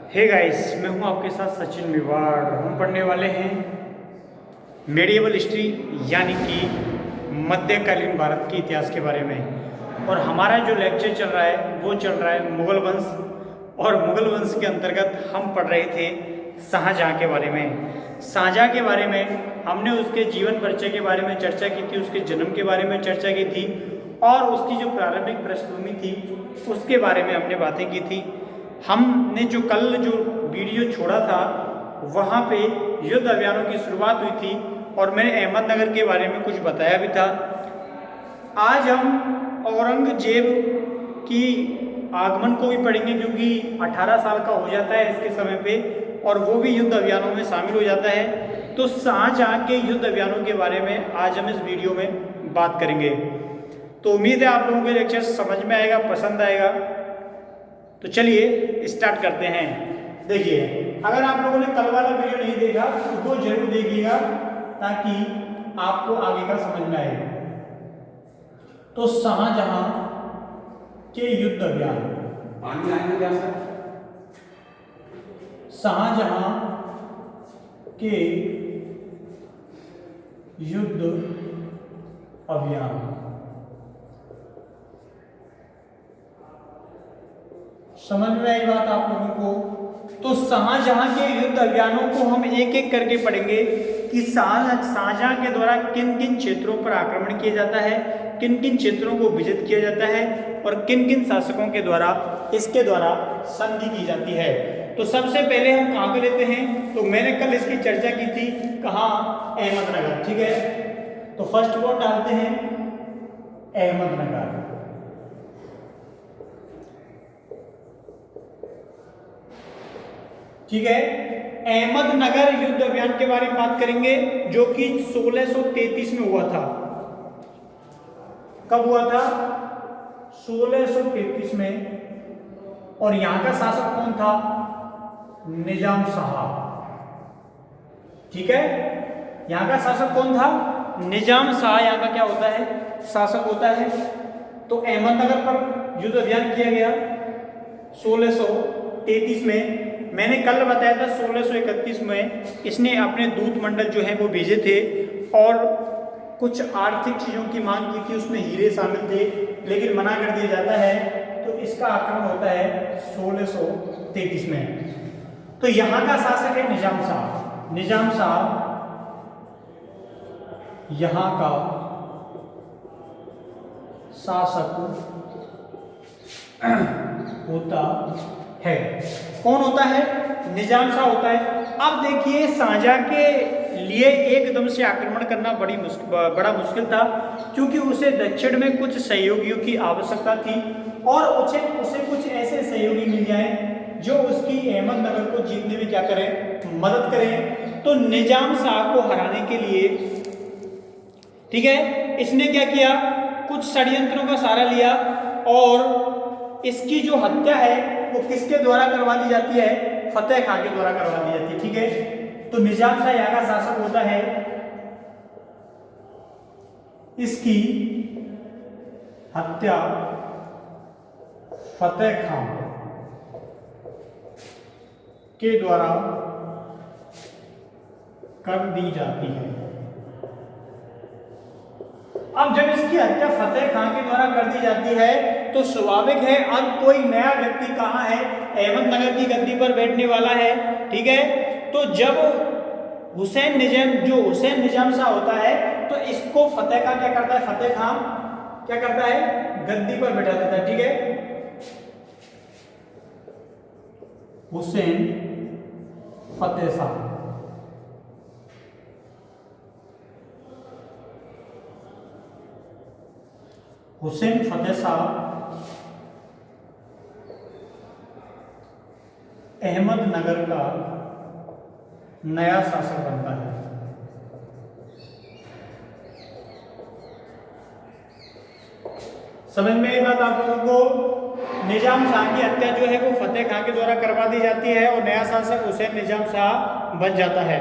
Hey guys, मैं हूं आपके साथ सचिन मेवाड़। हम पढ़ने वाले हैं मेडिएवल हिस्ट्री यानी कि मध्यकालीन भारत के इतिहास के बारे में। और हमारा जो लेक्चर चल रहा है वो चल रहा है मुगल वंश। और मुगल वंश के अंतर्गत हम पढ़ रहे थे शाहजहाँ के बारे में। शाहजहाँ के बारे में हमने उसके जीवन परिचय के बारे में चर्चा की थी, उसके जन्म के बारे में चर्चा की थी और उसकी जो प्रारंभिक पृष्ठभूमि थी उसके बारे में हमने बातें की थी। हमने जो कल वीडियो छोड़ा था वहाँ पे युद्ध अभियानों की शुरुआत हुई थी और मैंने अहमदनगर के बारे में कुछ बताया भी था। आज हम औरंगजेब की आगमन को भी पढ़ेंगे क्योंकि 18 साल का हो जाता है इसके समय पे और वो भी युद्ध अभियानों में शामिल हो जाता है। तो शाहजहाँ के युद्ध अभियानों के बारे में आज हम इस वीडियो में बात करेंगे। तो उम्मीद है आप लोगों को लेक्चर समझ में आएगा, पसंद आएगा। तो चलिए स्टार्ट करते हैं। देखिए, अगर आप लोगों ने कल वाला वीडियो नहीं देखा तो वो जरूर देखिएगा ताकि आपको आगे का समझ में आए। तो शाहजहाँ के युद्ध अभियान, शाहजहाँ के युद्ध अभियान समझ में आई बात आप लोगों को। तो शाहजहाँ के युद्ध अभियानों को हम एक एक करके पढ़ेंगे कि शाहजहाँ के द्वारा किन किन क्षेत्रों पर आक्रमण किया जाता है, किन किन क्षेत्रों को विजित किया जाता है और किन किन शासकों के द्वारा इसके द्वारा संधि की जाती है। तो सबसे पहले हम कहाँ पे लेते हैं, तो मैंने कल इसकी चर्चा की थी, कहाँ, अहमदनगर। ठीक है, तो फर्स्ट पॉइंट डालते हैं अहमदनगर। ठीक है, अहमदनगर युद्ध अभियान के बारे में बात करेंगे जो कि 1633 में हुआ था। कब हुआ था? 1633 में। और यहां का शासक कौन था? निजाम शाह। ठीक है, यहां का शासक कौन था? निजाम शाह यहां का क्या होता है? शासक होता है। तो अहमदनगर पर युद्ध अभियान किया गया 1633 में। मैंने कल बताया था 1631 में इसने अपने दूत मंडल जो है वो भेजे थे और कुछ आर्थिक चीज़ों की मांग की थी, उसमें हीरे शामिल थे, लेकिन मना कर दिया जाता है। तो इसका आक्रमण होता है 1633 में। तो यहाँ का शासक है निजाम शाह। निजाम शाह यहाँ का शासक होता है। कौन होता है? निजाम शाह होता है। अब देखिए, शाहजहाँ के लिए एकदम से आक्रमण करना बड़ा मुश्किल था क्योंकि उसे दक्षिण में कुछ सहयोगियों की आवश्यकता थी और उसे कुछ ऐसे सहयोगी मिल जाएं जो उसकी अहमदनगर को जीतने में क्या करें, मदद करें। तो निजाम शाह को हराने के लिए, ठीक है, इसने क्या किया, कुछ षड्यंत्रों का सहारा लिया और इसकी जो हत्या है वो किसके द्वारा करवा दी जाती है? फतेह खान के द्वारा करवा दी जाती है। ठीक है, तो निजाम शाह यहाँ का शासक होता है, इसकी हत्या फतेह खान के द्वारा कर दी जाती है। अब जब इसकी हत्या फतेह खान के द्वारा कर दी जाती है तो स्वाभाविक है अब कोई नया व्यक्ति कहाँ है? अहमदनगर की गद्दी पर बैठने वाला है। ठीक है, तो जब हुसैन निजाम शाह होता है तो इसको फतेह खान क्या करता है? फतेह खान क्या करता है? गद्दी पर बैठा देता है। ठीक है, हुसैन फतेह शाह हुसैन फतेह शाह अहमदनगर का नया शासक बनता है। समझ में ये बात आप लोगों को? निजाम शाह की हत्या जो है वो फतेह खान के द्वारा करवा दी जाती है और नया शासक हुसैन निजाम शाह बन जाता है।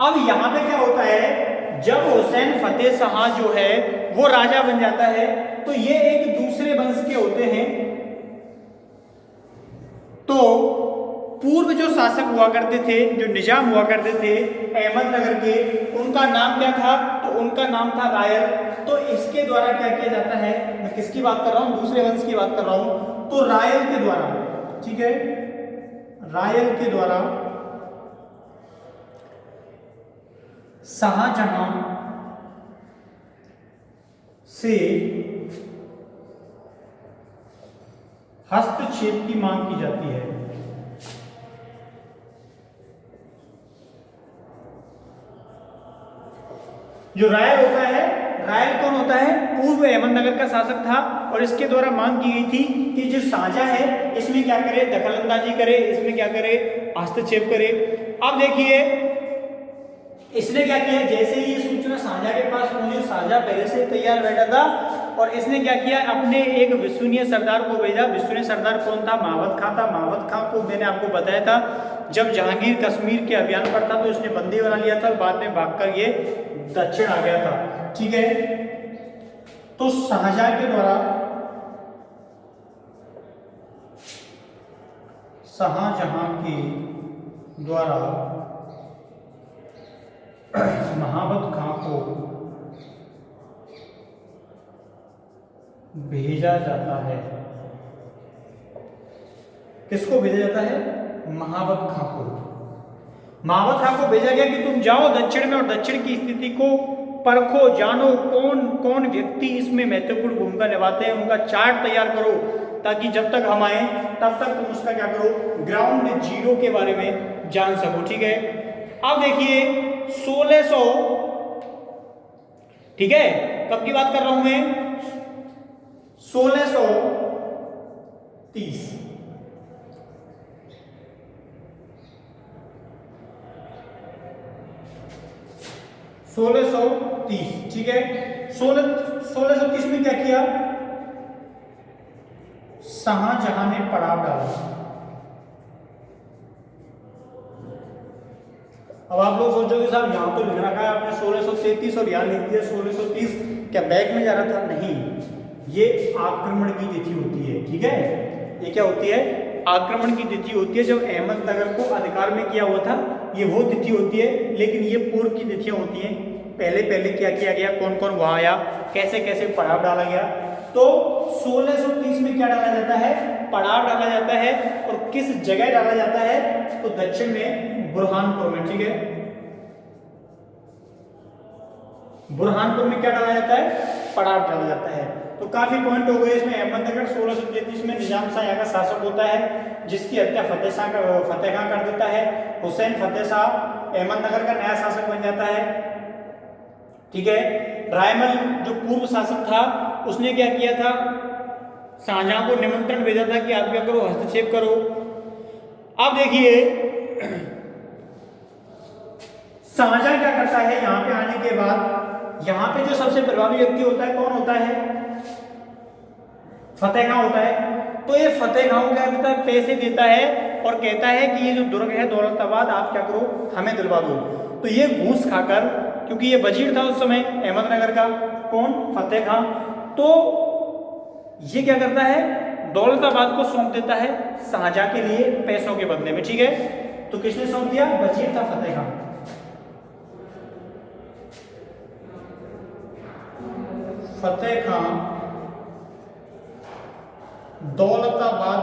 अब यहां पे क्या होता है, जब हुसैन फतेह शाह जो है वो राजा बन जाता है तो ये एक दूसरे वंश के होते हैं। तो पूर्व जो शासक हुआ करते थे, जो निजाम हुआ करते थे अहमदनगर के, उनका नाम क्या था? तो उनका नाम था रायल। तो इसके द्वारा क्या किया जाता है, मैं किसकी बात कर रहा हूं? दूसरे वंश की बात कर रहा हूं। तो रायल के द्वारा, ठीक है, रायल के द्वारा शाहजहां से हस्तक्षेप की मांग की जाती है। जो रायल होता है, रायल कौन होता है? पूर्व अहमदनगर का शासक था और इसके द्वारा मांग की गई थी कि जो साझा है इसमें क्या करे? दखलंदाजी करे, इसमें क्या करे? हस्तक्षेप करे। अब देखिए इसने क्या किया, जैसे ही ये सूचना साझा के पास पहुंची, साझा पहले से तैयार बैठा था और इसने क्या किया, अपने एक विश्वसनीय सरदार को भेजा। विश्वसनीय सरदार कौन था? महावत खां था। महावत खां को मैंने आपको बताया था जब जहांगीर कश्मीर के अभियान पर था तो इसने बंदी बना लिया था और बाद में भागकर ये दक्षिण आ गया था, ठीक है। तो शाहजहां के द्वारा, शाहजहां के द्वारा महावत खां को भेजा जाता है। किसको भेजा जाता है? महावत खां को। महावत खां को भेजा गया कि तुम जाओ दक्षिण में और दक्षिण की स्थिति को परखो, जानो कौन कौन व्यक्ति इसमें महत्वपूर्ण भूमिका निभाते हैं, उनका चार्ट तैयार करो ताकि जब तक हम आए तब तक तुम उसका क्या करो? ग्राउंड जीरो के बारे में जान सको, ठीक है। अब देखिए 1600, ठीक है, कब की बात कर रहा हूं मैं? 1630। 1630, ठीक है। 1630 में क्या किया? शाहजहां ने पड़ाव डाला। अब आप लोग सोचोगे साहब यहां तो लिख रखा है आपने 1633 और यहां लिख दिया 1630, क्या बैक में जा रहा था? नहीं, ये आक्रमण की तिथि होती है, ठीक है। ये क्या होती है? आक्रमण की तिथि होती है। जब अहमदनगर को अधिकार में किया हुआ था ये वो तिथि होती है, लेकिन ये पूर्व की तिथियां होती हैं। पहले पहले क्या किया गया, कौन कौन वहां आया, कैसे कैसे पड़ाव डाला गया। तो 1630 में क्या डाला जाता है? पड़ाव डाला जाता है। और किस जगह डाला जाता है? तो दक्षिण में बुरहानपुर में, ठीक है। बुरहानपुर में क्या डाला जाता है? पड़ाव डाला जाता है। तो काफी पॉइंट हो गए इसमें। अहमदनगर 1633 में निजाम शाह यहाँ का शासक होता है जिसकी हत्या फतेह खां कर देता है। हुसैन फतेह शाह अहमदनगर का नया शासक बन जाता है, ठीक है। रायमल जो पूर्व शासक था उसने क्या किया था? शाहजहां को निमंत्रण भेजा था कि आप क्या करो? हस्तक्षेप करो। अब देखिए शाहजहां क्या करता है यहाँ पे आने के बाद? यहाँ पे जो सबसे प्रभावी व्यक्ति होता है कौन होता है? फतेह खां होता है। तो ये फतेह खां को क्या करता है? पैसे देता है और कहता है कि ये जो दुर्ग है दौलताबाद आप क्या करो? हमें दिलवा दो। तो ये घूस खाकर, क्योंकि ये वजीर था उस समय अहमदनगर का, कौन? फतेह खां। तो ये क्या करता है? दौलताबाद को सौंप देता है शाहजहां के लिए पैसों के बदले में, ठीक है। तो किसने सौंप दिया? वजीर था फतेह खां। फतेह खां दौलताबाद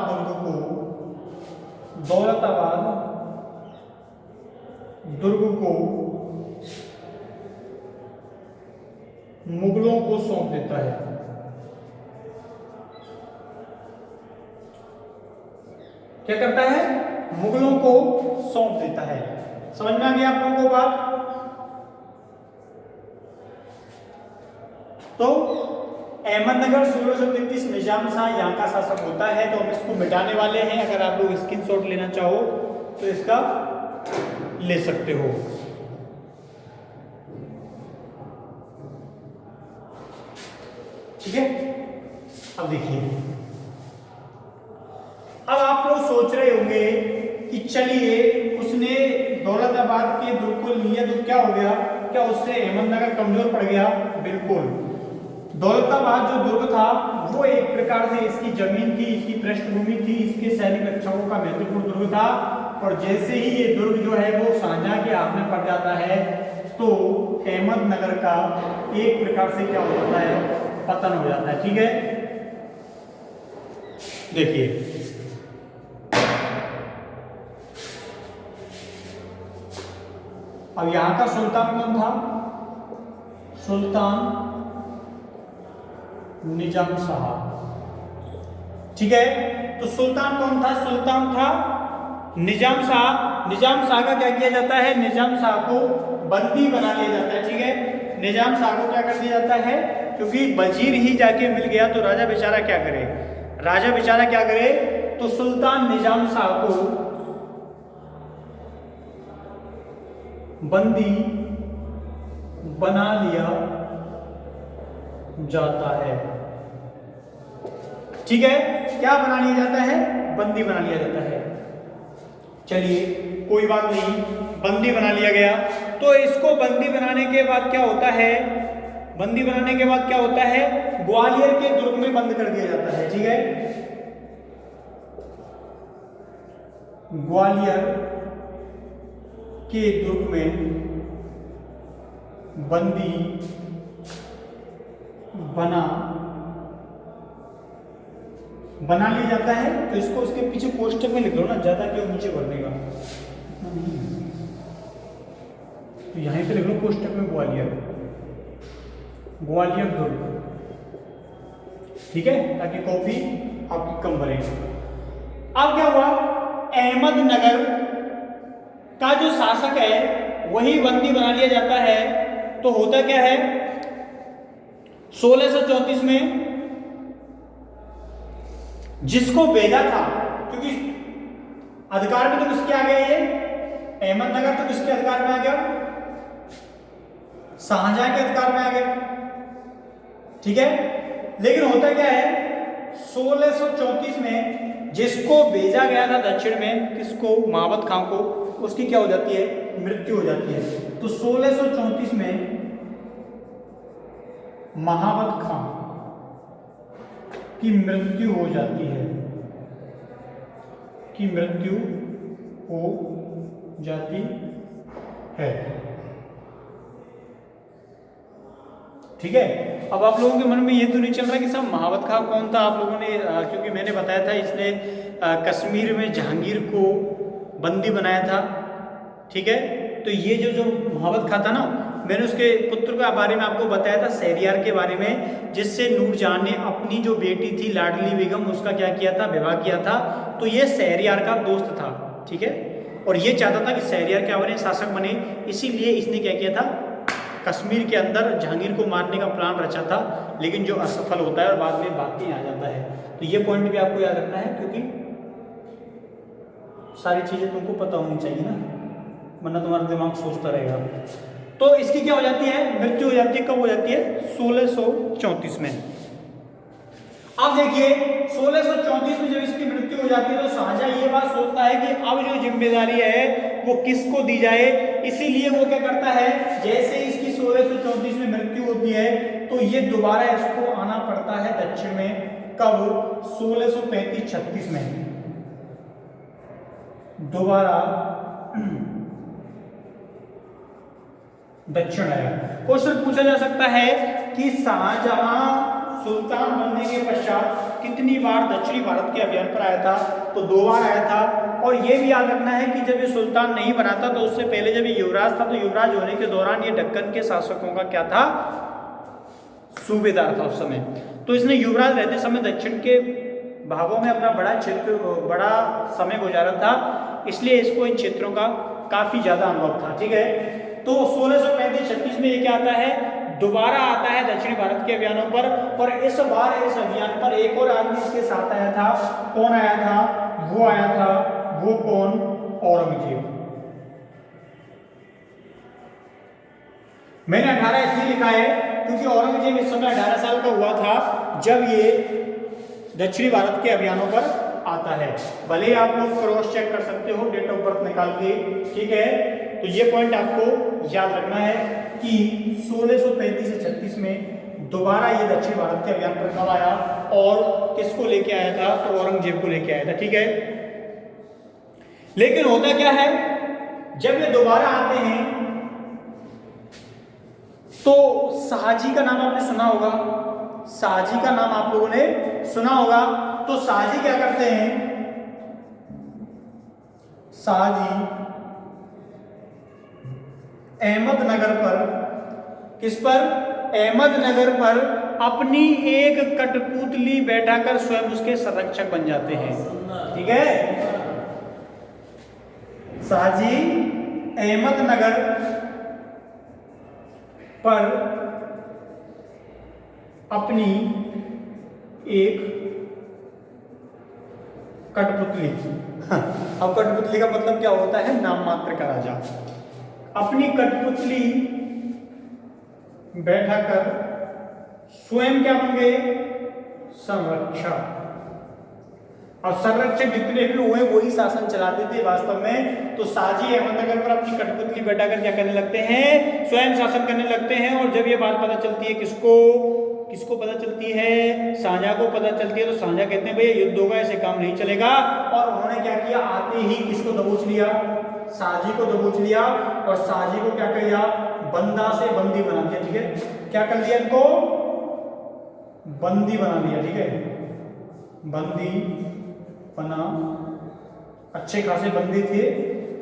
दुर्ग को मुगलों को सौंप देता है। क्या करता है? मुगलों को सौंप देता है। समझ में आ गया आप लोगों को बात? तो अहमदनगर 1633 निजाम शाह यहाँ का शासक होता है। तो हम इसको मिटाने वाले हैं। अगर आप लोग स्क्रीनशॉट लेना चाहो तो इसका ले सकते हो। ठीक है, अब देखिए, अब आप लोग सोच रहे होंगे कि चलिए उसने दौलताबाद के दुर्ग को लिया तो क्या हो गया? क्या उससे अहमदनगर कमजोर पड़ गया? बिल्कुल। दौलताबाद जो दुर्ग था वो एक प्रकार से इसकी जमीन थी, इसकी पृष्ठभूमि थी, इसके सैनिक रक्षकों का महत्वपूर्ण दुर्ग था। और जैसे ही ये दुर्ग जो है वो शाहजहां के हाथ में पड़ जाता है तो अहमदनगर का एक प्रकार से क्या हो जाता है, पतन हो जाता है। ठीक है, देखिए अब यहां का सुल्तान कौन था, सुल्तान निजाम शाह। ठीक है, तो सुल्तान कौन था, सुल्तान था निजाम शाह। निजाम शाह का क्या किया जाता है, निजाम शाह को बंदी बना लिया जाता है। ठीक है, निजाम शाह को क्या कर दिया जाता है, क्योंकि वजीर ही जाके मिल गया तो राजा बेचारा क्या करे, राजा बेचारा क्या करे, तो सुल्तान निजाम शाह को बंदी बना लिया जाता है। ठीक है, क्या बना लिया जाता है, बंदी बना लिया जाता है। चलिए कोई बात नहीं, बंदी बना लिया गया। तो इसको बंदी बनाने के बाद क्या होता है, बंदी बनाने के बाद क्या होता है, ग्वालियर के दुर्ग में बंद कर दिया जाता है। ठीक है, ग्वालियर के दुर्ग में बंदी बना लिया जाता है। तो इसको उसके पीछे कोष्टक में लिख लो ना, ज्यादा क्यों नीचे भरने का, तो यहीं पे लिख लो कोष्टक में ग्वालियर, ग्वालियर दुर्ग। ठीक है, ताकि कॉपी आपकी कम भरे। अब क्या हुआ, अहमदनगर का जो शासक है वही बंदी बना लिया जाता है। तो होता क्या है, 1634 में जिसको भेजा था, क्योंकि अधिकार में तो किसके आ गया, ये अहमदनगर तो किसके अधिकार में आ गया, शाहजहां के अधिकार में आ गया। ठीक है, लेकिन होता क्या है, 1634 में जिसको भेजा गया था दक्षिण में, किसको, महाबत खां को, उसकी क्या हो जाती है, मृत्यु हो जाती है। तो 1634 में महाबत खां की मृत्यु हो जाती है, की मृत्यु हो जाती है। ठीक है, अब आप लोगों के मन में ये तो नहीं चल रहा कि सब महाबत खां कौन था। आप लोगों ने क्योंकि मैंने बताया था इसने कश्मीर में जहांगीर को बंदी बनाया था। ठीक है, तो ये जो महाबत खां था ना, मैंने उसके पुत्र के बारे में आपको बताया था, शहरियार के बारे में, जिससे नूरजहां ने अपनी जो बेटी थी लाडली बेगम, उसका क्या किया था, विवाह किया था। तो ये शहरियार का दोस्त था। ठीक है, और ये चाहता था कि शहरियार क्या बने, शासक बने, इसीलिए इसने क्या किया था, कश्मीर के अंदर जहांगीर को मारने का प्लान रचा था, लेकिन जो असफल होता है और बाद में भाग के आ जाता है। तो ये पॉइंट भी आपको याद रखना है, क्योंकि सारी चीज़ें तुमको पता होनी चाहिए ना, वरना तुम्हारा दिमाग सोचता रहेगा। तो इसकी क्या हो जाती है, मृत्यु हो जाती है। कब हो जाती है, 1634 में। अब देखिए 1634 में जब इसकी मृत्यु हो जाती है तो शाहजहां ये बात सोचता है कि अब जो जिम्मेदारी है वो किसको दी जाए। इसीलिए वो क्या करता है, जैसे इसकी 1634 में मृत्यु होती है तो ये दोबारा इसको आना पड़ता है दक्षिण में। कब, 1635-36 में दोबारा दक्षिण आया। क्वेश्चन पूछा जा सकता है कि शाहजहां सुल्तान बनने के पश्चात कितनी बार दक्षिणी भारत के अभियान पर आया था, तो 2 बार आया था। और ये भी याद रखना है कि जब ये सुल्तान नहीं बना था तो उससे पहले जब ये युवराज था, तो युवराज होने के दौरान ये दक्कन के शासकों का क्या था, सूबेदार था उस समय। तो इसने युवराज रहते समय दक्षिण के भागों में अपना बड़ा समय गुजारा था, इसलिए इसको इन क्षेत्रों का काफी ज्यादा अनुभव था। ठीक है, तो 1635-36 में ये क्या आता है, दोबारा आता है दक्षिणी भारत के अभियानों पर। और इस बार इस अभियान पर एक और आदमी इसके साथ आया था। कौन आया था, वो आया था, वो कौन, औरंगजेब। मैंने 18 इसलिए लिखा है क्योंकि औरंगजेब इस समय 18 साल का हुआ था जब ये दक्षिणी भारत के अभियानों पर आता है। भले ही आप लोग क्रॉस चेक कर सकते हो डेट ऑफ बर्थ निकाल के। ठीक है, तो ये पॉइंट आपको याद रखना है कि 1635 से 36 में दोबारा ये दक्षिण भारत के अभियान पर कब आया और किसको लेके आया था? तो औरंगजेब को लेके आया था, ठीक है। लेकिन होता क्या है, जब ये दोबारा आते हैं तो शाहजी का नाम आपने सुना होगा, शाहजी का नाम आप लोगों ने सुना होगा। तो शाहजी क्या करते हैं, शाहजी अहमदनगर पर, किस पर? अहमदनगर पर अपनी एक कठपुतली बैठाकर स्वयं उसके संरक्षक बन जाते हैं, ठीक है। शाहजी अहमदनगर पर अपनी एक कठपुतली, अब कठपुतली का मतलब क्या होता है? नाम मात्र का राजा। अपनी कठपुतली बैठाकर स्वयं क्या बन गए? संरक्षक। और संरक्षक जितने भी हुए वही शासन चलाते थे वास्तव में। तो शाहजी अहमदनगर पर अपनी कठपुतली बैठाकर क्या करने लगते हैं? स्वयं शासन करने लगते हैं। और जब ये बात पता चलती है किसको पता चलती है? शाहजहां को पता चलती है। तो शाहजहां कहते हैं भैया युद्ध होगा, ऐसे काम नहीं चलेगा। और उन्होंने क्या किया, आते ही किसको दबोच लिया? शाहजी को दबोच लिया। और शाहजी को क्या कर दिया? बंदा से बंदी बना दिया, ठीक है। क्या कर दिया? इनको बंदी बना दिया, ठीक है। बंदी बना, अच्छे खासे बंदी थे,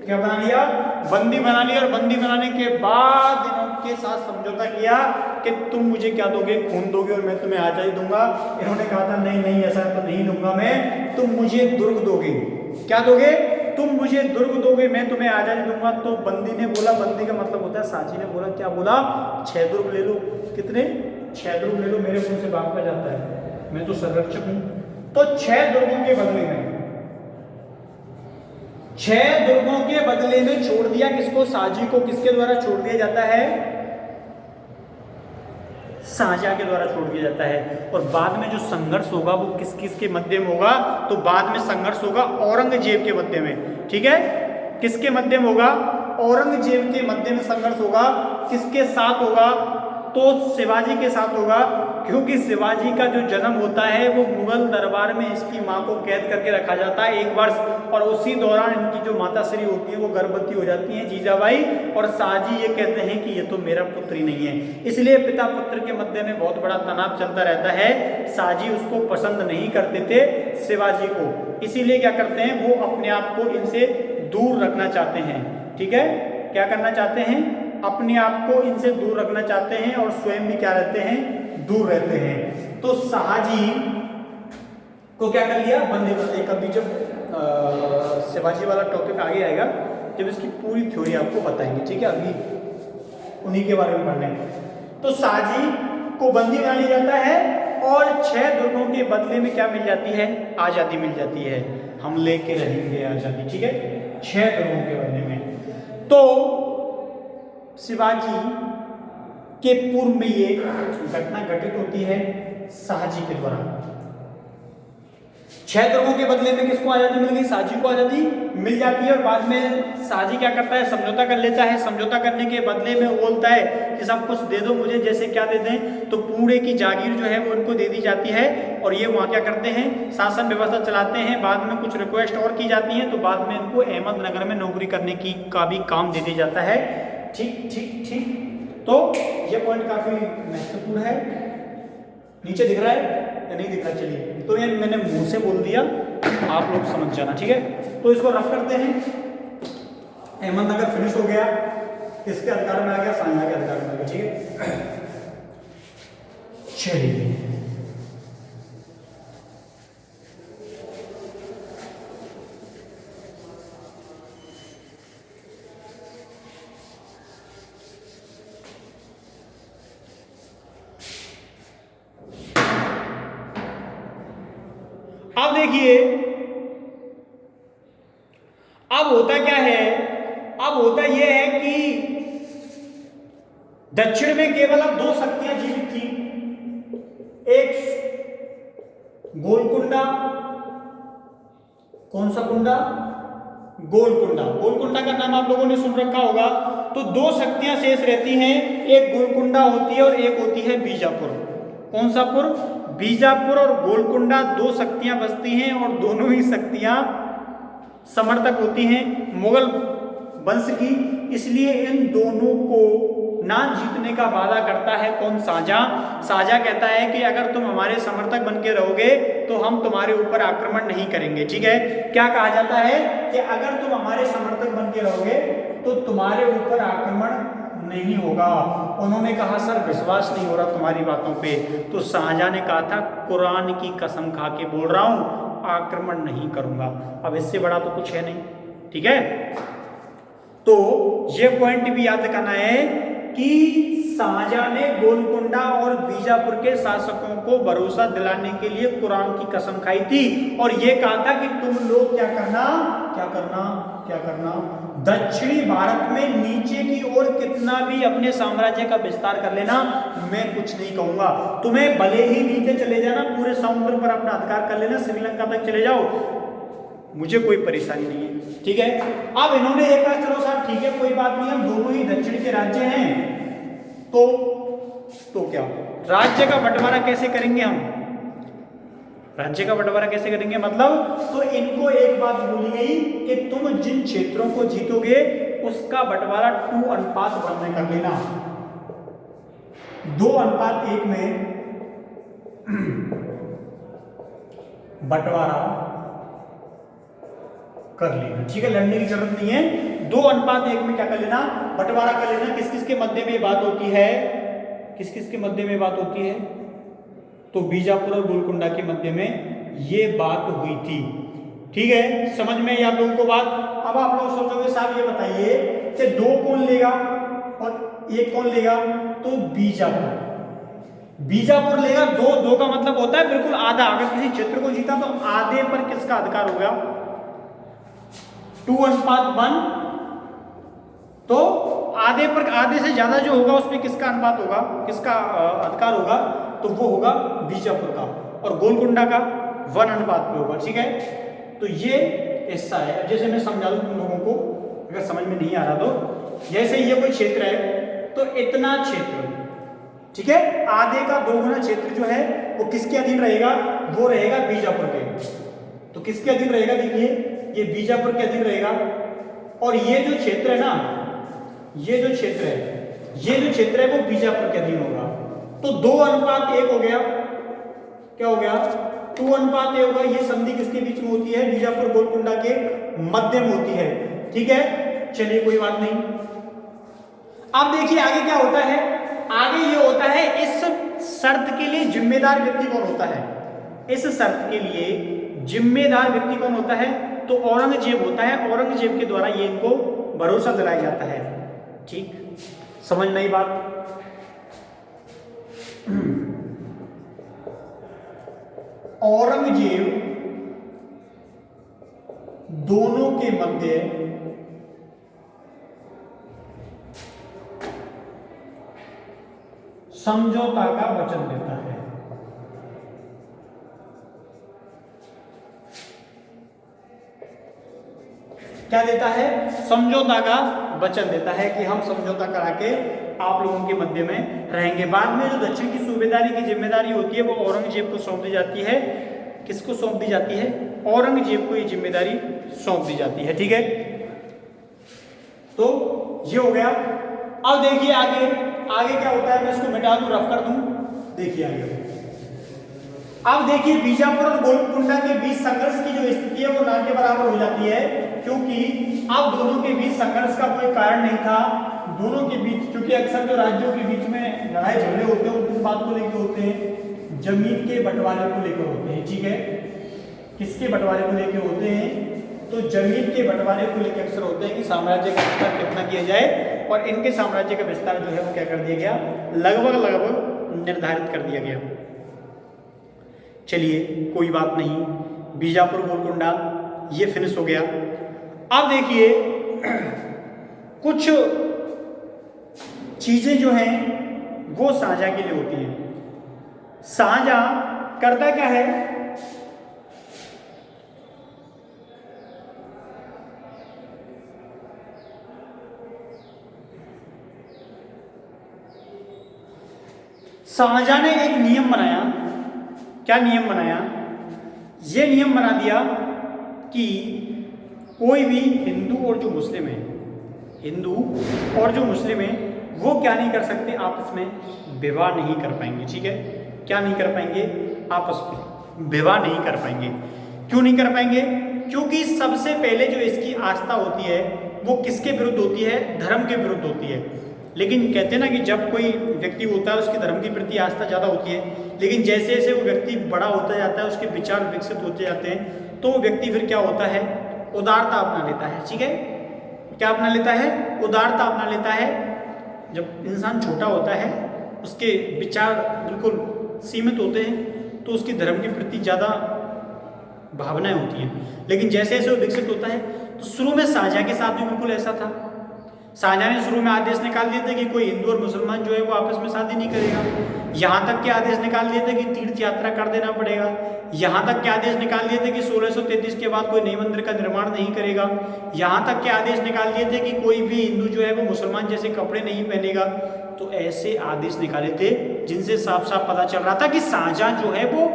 क्या बना लिया? बंदी बना लिया। और बंदी बनाने के बाद इनके साथ समझौता किया कि तुम मुझे क्या दोगे? खून दोगे और मैं तुम्हें आजादी दूंगा। इन्होंने कहा था नहीं नहीं, ऐसा तो नहीं दूंगा मैं, तुम मुझे दुर्ग दोगे। क्या दोगे? तुम मुझे दुर्ग दोगे, मैं तुम्हें आजादी दूंगा। तो बंदी ने बोला, बंदी का मतलब होता है, शाहजी ने बोला, क्या बोला? 6 दुर्ग ले लो। कितने? 6 दुर्ग ले लो, मेरे मुंह से बात का जाता है, मैं तो संरक्षक हूं। तो 6 दुर्गों के बदले में, 6 दुर्गों के बदले में छोड़ दिया किसको? शाहजी को। किसके द्वारा छोड़ दिया जाता है? शाहजहां के द्वारा छोड़ दिया जाता है। और बाद में जो संघर्ष होगा वो किस किस के मध्य में होगा? तो बाद में संघर्ष होगा औरंगजेब के मध्य में, ठीक है। किसके मध्य में होगा? औरंगजेब के मध्य में संघर्ष होगा। किसके साथ होगा? तो शिवाजी के साथ होगा, क्योंकि शिवाजी का जो जन्म होता है वो मुगल दरबार में इसकी मां को कैद करके रखा जाता है 1 वर्ष। और उसी दौरान इनकी जो माताश्री होती है वो गर्भवती हो जाती हैं, जीजाबाई। और शाहजी ये कहते हैं कि ये तो मेरा पुत्र ही नहीं है। इसलिए पिता पुत्र के मध्य में बहुत बड़ा तनाव चलता रहता है। शाहजी उसको पसंद नहीं करते थे, शिवाजी को। इसीलिए क्या करते हैं, वो अपने आप को इनसे दूर रखना चाहते हैं, ठीक है। क्या करना चाहते हैं? अपने आप को इनसे दूर रखना चाहते हैं और स्वयं भी क्या रहते हैं? दूर रहते हैं। तो शाहजी को क्या कर लिया? बंदी बना दिया। कभी जब शिवाजी वाला टॉपिक आगे आएगा, जब इसकी पूरी थ्योरी आपको बताएंगे, ठीक है। अभी उन्हीं के बारे में पढ़ना है। तो शाहजी को बंदी बना लिया जाता है और 6 दुर्गों के बदले में क्या मिल जाती है? आजादी मिल जाती है। हम लेके रहेंगे आजादी, ठीक है, 6 दुर्गों के बदले में। तो शिवाजी के पूर्व में ये घटना घटित होती है शाहजी के द्वारा। 6 दुर्गों के बदले में किसको आजादी मिल गई? शाहजी को आजादी मिल जाती है। और बाद में शाहजी क्या करता है? समझौता कर लेता है। समझौता करने के बदले में वो बोलता है कि सब कुछ दे दो मुझे। जैसे क्या दे दें? तो पूरे की जागीर जो है वो उनको दे दी जाती है। और ये वहाँ क्या करते हैं? शासन व्यवस्था चलाते हैं। बाद में कुछ रिक्वेस्ट और की जाती है, तो बाद में इनको अहमदनगर में नौकरी करने की का भी काम दे दिया जाता है। ठीक ठीक ठीक। तो ये पॉइंट काफी महत्वपूर्ण है। नीचे दिख रहा है या नहीं दिख रहा? चलिए, तो ये मैंने मुंह से बोल दिया, आप लोग समझ जाना, ठीक है। तो इसको रफ करते हैं। अहमदनगर फिनिश हो गया, किसके अधिकार में आ गया? शाहजहां के अधिकार में आ गया, ठीक है। चलिए, अब देखिए, अब होता क्या है? अब होता यह है कि दक्षिण में केवल अब 2 शक्तियां जीवित थी। एक गोलकुंडा, कौन सा कुंडा? गोलकुंडा। गोलकुंडा का नाम आप लोगों ने सुन रखा होगा। तो 2 शक्तियां शेष रहती हैं, एक गोलकुंडा होती है और एक होती है बीजापुर। कौन सा पुर? बीजापुर और गोलकुंडा दो शक्तियां बसती हैं और दोनों ही शक्तियां समर्थक होती हैं मुगल वंश की, इसलिए इन दोनों को ना जीतने का वादा करता है कौन? शाहजहां। शाहजहां कहता है कि अगर तुम हमारे समर्थक बन के रहोगे तो हम तुम्हारे ऊपर आक्रमण नहीं करेंगे। ठीक है, क्या कहा जाता है कि अगर तुम हमारे समर्थक बन के रहोगे तो तुम्हारे ऊपर आक्रमण नहीं होगा। उन्होंने कहा सर विश्वास नहीं हो रहा तुम्हारी बातों पे, तो शाहजहां ने कहा था कुरान की कसम खा के बोल रहा हूं आक्रमण नहीं करूंगा। अब इससे बड़ा तो कुछ है नहीं। ठीक है, तो ये पॉइंट भी याद करना है कि शाहजहां ने गोलकुंडा और बीजापुर के शासकों को भरोसा दिलाने के लिए कुरान की कसम खाई थी और ये कहा था कि तुम लोग क्या करना, क्या करना, क्या करना, दक्षिणी भारत में नीचे की ओर कितना भी अपने साम्राज्य का विस्तार कर लेना, मैं कुछ नहीं कहूंगा। तुम्हें भले ही नीचे चले जाना, पूरे समुद्र पर अपना अधिकार कर लेना, श्रीलंका तक चले जाओ, मुझे कोई परेशानी नहीं है। ठीक है, अब इन्होंने ये कहा चलो साहब ठीक है कोई बात नहीं, हम दोनों ही दक्षिण के राज्य हैं, तो क्या राज्य का बंटवारा कैसे करेंगे? हम राज्य का बंटवारा कैसे करेंगे मतलब, तो इनको एक बात बोली गई कि तुम जिन क्षेत्रों को जीतोगे उसका बंटवारा 2:1 में कर लेना, 2:1 में बंटवारा कर लेना। ठीक है, लड़ने की जरूरत नहीं है, 2:1 में क्या कर लेना, बंटवारा कर लेना। किस किस के मध्य में ये बात होती है? किस किस के मध्य में बात होती है? तो बीजापुर और गोलकुंडा के मध्य में ये बात हुई थी। ठीक है, समझ में आई आप लोगों को बात? अब आप लोग सोचोगे साहब ये बताइए कि 2 कौन लेगा और 1 कौन लेगा? तो बीजापुर, बीजापुर लेगा। 2 का मतलब होता है बिल्कुल आधा। अगर किसी क्षेत्र को जीता तो आधे पर किसका अधिकार होगा? 2:1, तो आधे पर, आधे से ज्यादा जो होगा उसमें किसका अनुपात होगा, किसका अधिकार होगा? तो वो होगा बीजापुर का, और गोलकुंडा का 1:1 पे होगा। ठीक है, तो ये ऐसा है। जैसे मैं समझा दूं तुम लोगों को, अगर समझ में नहीं आ रहा तो, जैसे ये कोई क्षेत्र है तो इतना क्षेत्र, ठीक है, आधे का 2 गुना क्षेत्र जो है वो किसके अधीन रहेगा? वो रहेगा बीजापुर के। तो किसके अधीन रहेगा? देखिए ये बीजापुर के अधीन रहेगा, और ये जो क्षेत्र है ना, ये जो क्षेत्र है, ये जो क्षेत्र है वो बीजापुर के अधीन होगा। तो 2:1 हो गया। क्या हो गया? 2:1 होगा। ये संधि किसके बीच में होती है? बीजापुर गोलकुंडा के मध्य में होती है। ठीक है, चलिए कोई बात नहीं। अब देखिए आगे क्या होता है। आगे ये होता है, इस शर्त के लिए जिम्मेदार व्यक्ति कौन होता है? इस शर्त के लिए जिम्मेदार व्यक्ति कौन होता है? तो औरंगजेब होता है। औरंगजेब के द्वारा ये इनको भरोसा दिलाया जाता है। ठीक, समझ में आई बात? औरंगजेब दोनों के मध्य समझौता का वचन देता है। क्या देता है? समझौता का वचन देता है कि हम समझौता करा के आप लोगों के मध्य में रहेंगे। बाद में जो दक्षिण की सूबेदारी की जिम्मेदारी होती है वो औरंगजेब को सौंप दी जाती है। किसको सौंप दी जाती है? औरंगजेब को ये जिम्मेदारी सौंप दी जाती है। ठीक है, तो ये हो गया। अब देखिए आगे, आगे क्या होता है, मैं इसको मिटा दूं, रफ कर दूं। देखिए आगे, अब देखिए बीजापुर और गोलकुंडा के बीच संघर्ष की जो स्थिति है वो ना के बराबर हो जाती है, क्योंकि अब दोनों के बीच संघर्ष का कोई कारण नहीं था। दोनों के बीच, क्योंकि अक्सर जो राज्यों के बीच में लड़ाई झगड़े होते हैं वो किस बात को लेकर होते हैं? जमीन के बंटवारे को लेकर होते हैं। ठीक है, किसके बंटवारे को लेकर होते हैं? तो जमीन के बंटवारे को लेकर अक्सर होते हैं कि साम्राज्य का विस्तार कितना किया जाए, और इनके साम्राज्य का विस्तार जो है वो क्या कर दिया गया? लगभग निर्धारित कर दिया गया। चलिए कोई बात नहीं, बीजापुर गोलकुंडा ये फिनिश हो गया। अब देखिए कुछ चीजें जो हैं वो शाहजहां के लिए होती हैं। शाहजहां करता क्या है? शाहजहां ने एक नियम बनाया। क्या नियम बनाया? ये नियम बना दिया कि कोई भी हिंदू और जो मुस्लिम है, हिंदू और जो मुस्लिम है वो क्या नहीं कर सकते, आपस में विवाह नहीं कर पाएंगे। ठीक है, क्या नहीं कर पाएंगे? आपस में विवाह नहीं कर पाएंगे। क्यों नहीं कर पाएंगे? क्योंकि सबसे पहले जो इसकी आस्था होती है वो किसके विरुद्ध होती है? धर्म के विरुद्ध होती है। लेकिन कहते हैं ना कि जब कोई व्यक्ति होता है उसकी धर्म के प्रति आस्था ज़्यादा होती है, लेकिन जैसे जैसे वो व्यक्ति बड़ा होता जाता है, उसके विचार विकसित होते जाते हैं, तो वो व्यक्ति फिर क्या होता है? उदारता अपना लेता है। ठीक है, क्या अपना लेता है? उदारता अपना लेता है। जब इंसान छोटा होता है उसके विचार बिल्कुल सीमित होते हैं, तो उसकी धर्म के प्रति ज़्यादा भावनाएं होती हैं। लेकिन जैसे जैसे वो विकसित होता है, तो शुरू में शाहजहां के साथ भी बिल्कुल ऐसा था। शाहजहां ने शुरू में आदेश निकाल दिए थे कि कोई हिंदू और मुसलमान जो है वो आपस में शादी नहीं करेगा। यहाँ तक के आदेश निकाल दिए थे कि तीर्थ यात्रा कर देना पड़ेगा। यहाँ तक के आदेश निकाल दिए थे कि 1633 के बाद कोई नए मंदिर का निर्माण नहीं करेगा। यहाँ तक के आदेश निकाल दिए थे कि कोई भी हिंदू जो है वो मुसलमान जैसे कपड़े नहीं पहनेगा। तो ऐसे आदेश निकाले थे जिनसे साफ साफ पता चल रहा था कि शाहजहां जो है वो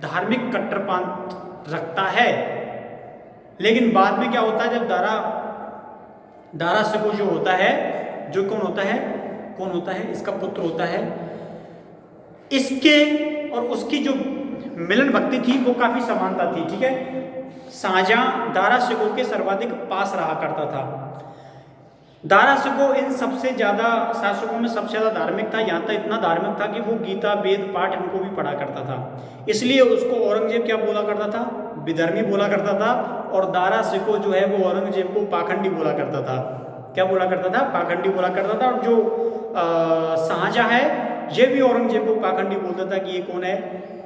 धार्मिक कट्टरपंथ रखता है। लेकिन बाद में क्या होता है, जब दारा शिकोह जो होता है, जो कौन होता है? इसका पुत्र होता है। इसके और उसकी जो मिलन भक्ति थी वो काफी समानता थी। ठीक है, शाहजहां दारा शिकोह के सर्वाधिक पास रहा करता था। दारा शिकोह इन सबसे ज्यादा शासकों में सबसे ज्यादा धार्मिक था। यहाँ तक इतना धार्मिक था कि वो गीता वेद पाठ इनको भी पढ़ा करता था। इसलिए उसको औरंगजेब क्या बोला करता था? विधर्मी बोला करता था। और दारा शिकोह जो है वो औरंगजेब को पाखंडी बोला करता था। क्या बोला करता था? पाखंडी बोला करता था। और जो शाहजहां है ये भी औरंगजेब को पाखंडी बोलता था कि ये कौन है?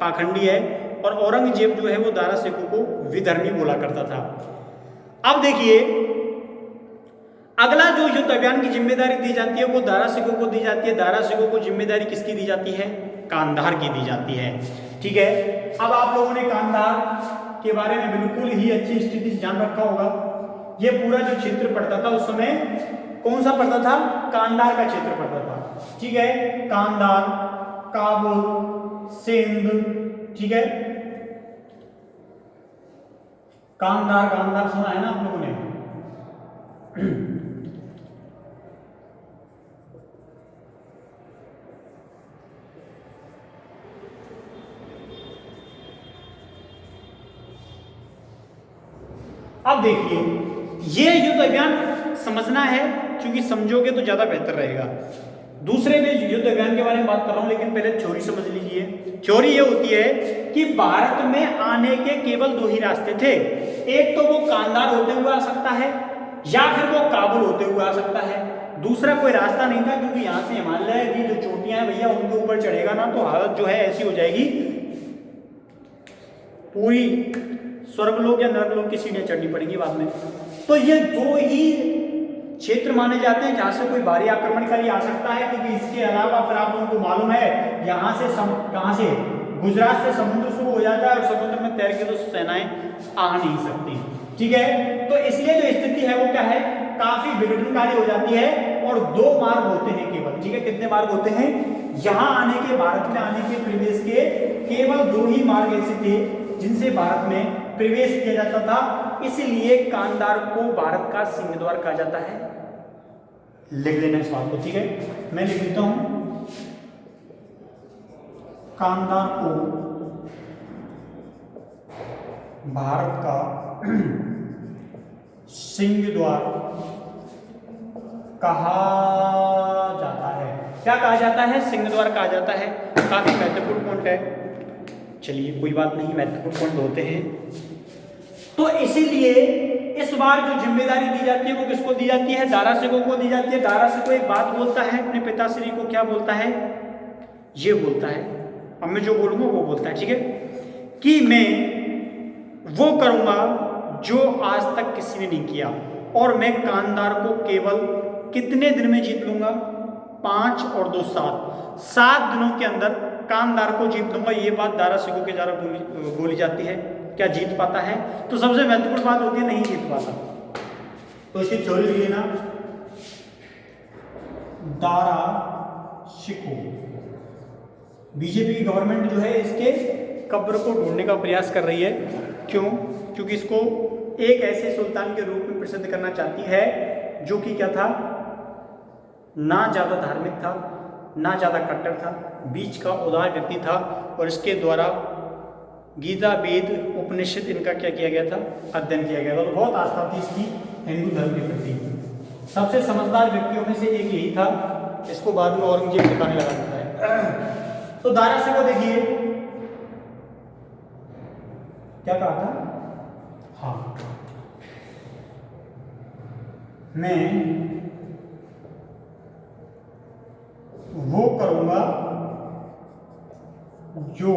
पाखंडी है। और औरंगजेब जो है वो दारा शिकोह को विधर्मी बोला करता था। अब देखिए, अगला जो युद्ध अभियान की जिम्मेदारी दी जाती है वो दारा शिकोह को दी जाती है। दारा शिकोह को जिम्मेदारी किसकी दी जाती है? कांधार की दी जाती है। ठीक है, अब आप लोगों ने कांधार के बारे में बिल्कुल ही अच्छी स्थिति से जान रखा होगा। ये पूरा जो क्षेत्र पड़ता था उस समय कौन सा पड़ता था? कांधार का क्षेत्र पड़ता था। ठीक है, कांधार, काबुल, सिंध। ठीक है, कांधार सुना है ना आप लोगों ने? अब देखिए, ये युद्ध अभियान समझना है, क्योंकि समझोगे तो ज्यादा बेहतर रहेगा। दूसरे में युद्ध अभियान के बारे में बात कर रहा हूं, लेकिन पहले थ्योरी समझ लीजिए। थ्योरी ये होती है कि भारत में आने के केवल दो ही रास्ते थे। एक तो वो कांधार होते हुए आ सकता है, या फिर वो काबुल होते हुए आ सकता है। दूसरा कोई रास्ता नहीं था, क्योंकि यहाँ से हिमालय की जो चोटियां हैं भैया, उनके ऊपर चढ़ेगा ना तो हालत जो है ऐसी हो जाएगी, पूरी स्वर्गलोक या नरकलोक की सीढ़ियां चढ़नी पड़ेगी बाद में। तो ये दो ही क्षेत्र माने जाते हैं जहां से कोई भारी आक्रमणकारी आ सकता है, क्योंकि इसके अलावा फिर आप लोगों को मालूम है यहाँ से कहाँ से? गुजरात से समुद्र शुरू हो जाता है और समुद्र में तैर के तो सेनाएं आ नहीं सकती। ठीक है, तो इसलिए जो स्थिति है वो क्या है? काफी विघटनकारी हो जाती है। और दो मार्ग होते हैं केवल। ठीक है, कितने मार्ग होते हैं? यहाँ आने के, भारत में आने के प्रवेश के केवल दो ही मार्ग ऐसे थे जिनसे भारत में प्रवेश किया जाता था। इसलिए कांधार को भारत का सिंह द्वार कहा जाता है। लिख लेना इस बात को। ठीक है, मैं लिख देता हूं, कांधार को भारत का सिंह द्वार कहा जाता है। क्या कहा जाता है? सिंह द्वार कहा जाता है। काफी महत्वपूर्ण पॉइंट है। चलिए कोई बात नहीं, महत्वपूर्ण पॉइंट होते हैं। तो इसीलिए इस बार जो जिम्मेदारी दी जाती है वो किसको दी जाती है? दारा शिकोह को दी जाती है। दारा शिकोह एक बात बोलता है अपने पिताश्री को। क्या बोलता है? ये बोलता है, अब मैं जो बोलूंगा वो बोलता है। ठीक है, कि मैं वो करूंगा जो आज तक किसी ने नहीं किया, और मैं कांधार को केवल कितने दिन में जीत लूंगा? 5 और 2 7 दिनों के अंदर कांधार को जीत लूंगा। ये बात दारा शिकोह के द्वारा बोली जाती है। क्या जीत पाता है? तो सबसे महत्वपूर्ण बात होती है नहीं जीत पाता। तो इसकी थ्योरी लिख लेना, दारा शिकोह बीजेपी की गवर्नमेंट जो है इसके कब्र को ढूंढने का प्रयास कर रही है। क्यों? क्योंकि इसको एक ऐसे सुल्तान के रूप में प्रसिद्ध करना चाहती है जो कि क्या था, ना ज़्यादा धार्मिक था, ना ज़्यादा कट्टर था, बीच का उदार व्यक्ति था, और इसके द्वारा गीता, वेद, उपनिषद इनका क्या किया गया था, अध्ययन किया गया था। तो बहुत आस्था थी इसकी हिंदू धर्म के प्रति। सबसे समझदार व्यक्तियों में से एक यही था। इसको बाद में औरंगजेब दिखाने लगा देता है। तो दारा सिकोह देखिए क्या कहा था, हाँ, मैं वो करूंगा जो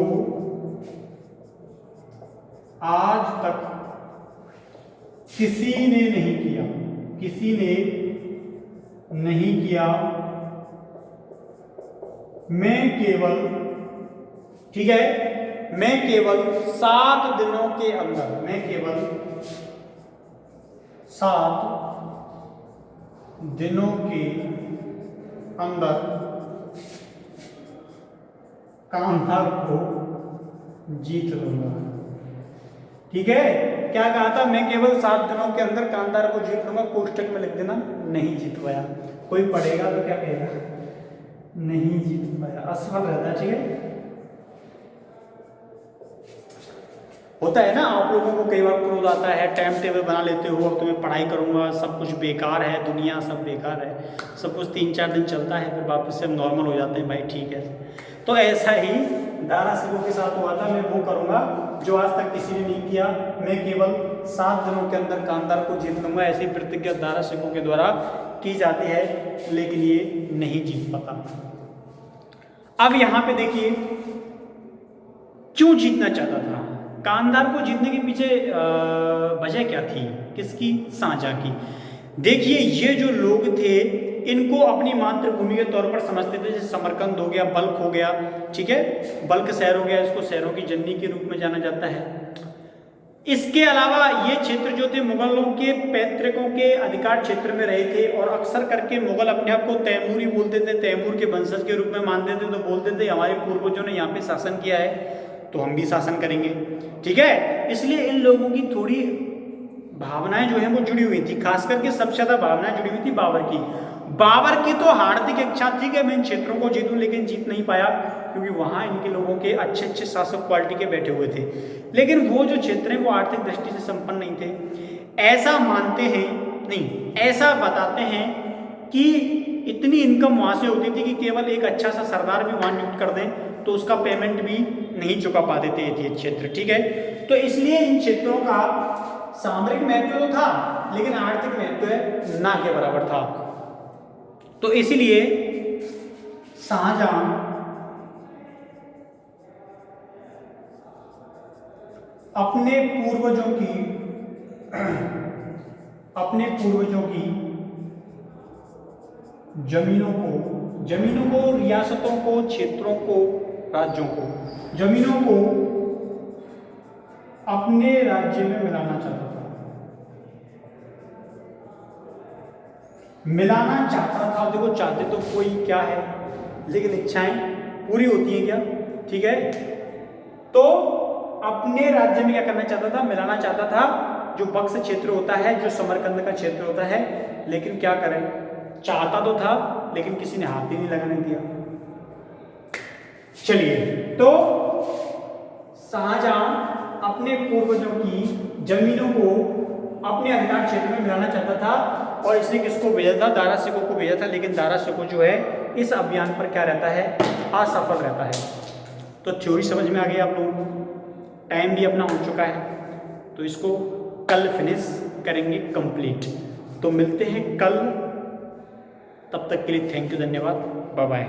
आज तक किसी ने नहीं किया, किसी ने नहीं किया। मैं केवल, ठीक है, मैं केवल 7 दिनों के अंदर, मैं केवल 7 दिनों के अंदर कांधार को जीत लूंगा। ठीक है, क्या कहा था, मैं केवल 7 दिनों के अंदर कांधार को जीत लूंगा। कोष्टक में लिख देना, नहीं जीत पाया। कोई पढ़ेगा तो क्या कहेगा, नहीं जीत पाया, असफल रहता है। ठीक है, होता है ना, आप लोगों को कई बार क्रोध आता है, टाइम टेबल बना लेते हो, अब तुम्हें पढ़ाई करूंगा, सब कुछ बेकार है, दुनिया सब बेकार है, सब कुछ 3-4 दिन चलता है, फिर वापस से हम नॉर्मल हो जाते हैं, भाई ठीक है। तो ऐसा ही दारा सिकोह के साथ हुआ था। मैं वो करूंगा जो आज तक किसी ने नहीं किया, मैं केवल 7 दिनों के अंदर कांधार को जीत लूंगा। ऐसी प्रतिज्ञा दारा सिकोह के द्वारा की जाती है, लेकिन ये नहीं जीत पाता। अब यहां पे देखिए क्यों जीतना चाहता था। कांधार को जीतने के पीछे वजह क्या थी, किसकी, शाहजहां की। देखिए ये जो लोग थे इनको अपनी मातृभूमि के तौर पर समझते थे। जैसे समरकंद हो गया, बल्ख हो गया, ठीक है, बल्ख शहर हो गया, इसको शहरों की जननी के रूप में जाना जाता है। इसके अलावा ये क्षेत्र जो थे मुगलों के पैतृकों के अधिकार क्षेत्र में रहे थे, और अक्सर करके मुगल अपने आप को तैमूरी बोलते थे, तैमूर के वंशज के रूप में मानते थे। तो बोलते थे हमारे पूर्वजों ने यहाँ पे शासन किया है तो हम भी शासन करेंगे। ठीक है, इसलिए इन लोगों की थोड़ी भावनाएं जो है वो जुड़ी हुई थी। खास करके सबसे ज्यादा भावनाएं जुड़ी हुई थी बाबर की। बाबर की तो हार्दिक इच्छा थी कि मैं इन क्षेत्रों को जीतूं, लेकिन जीत नहीं पाया क्योंकि वहां इनके लोगों के अच्छे अच्छे शासक क्वालिटी के बैठे हुए थे। लेकिन वो जो क्षेत्र हैं वो आर्थिक दृष्टि से संपन्न नहीं थे। ऐसा मानते हैं, नहीं ऐसा बताते हैं कि इतनी इनकम वहां से होती थी कि केवल एक अच्छा सा सरदार भी वहां नियुक्त कर दें तो उसका पेमेंट भी नहीं चुका पाते थे ये क्षेत्र। ठीक है, तो इसलिए इन क्षेत्रों का सामरिक महत्व तो था, लेकिन आर्थिक महत्व ना के बराबर था। तो इसलिए शाहजहां अपने पूर्वजों की जमीनों को, रियासतों को, क्षेत्रों को, राज्यों को, जमीनों को अपने राज्य में मिलाना चाहता था। मिलाना चाहता था, देखो चाहते तो कोई क्या है, लेकिन इच्छाएं पूरी होती हैं क्या। ठीक है, तो अपने राज्य में क्या करना चाहता था, मिलाना चाहता था। जो बक्स क्षेत्र होता है, जो समरकंद का क्षेत्र होता है, लेकिन क्या करें, चाहता तो था लेकिन किसी ने हाथ ही नहीं लगाने दिया। चलिए, तो शाहजहां अपने पूर्वजों की जमीनों को अपने अधिकार क्षेत्र में मिलाना चाहता था, और इसने किसको भेजा था, दारा सिकोह को भेजा था। लेकिन दारा सिकोह जो है इस अभियान पर क्या रहता है, असफल रहता है। तो थ्योरी समझ में आ गई आप लोगों को, टाइम भी अपना हो चुका है, तो इसको कल फिनिश करेंगे कंप्लीट। तो मिलते हैं कल, तब तक के लिए थैंक यू, धन्यवाद, बाय बाय।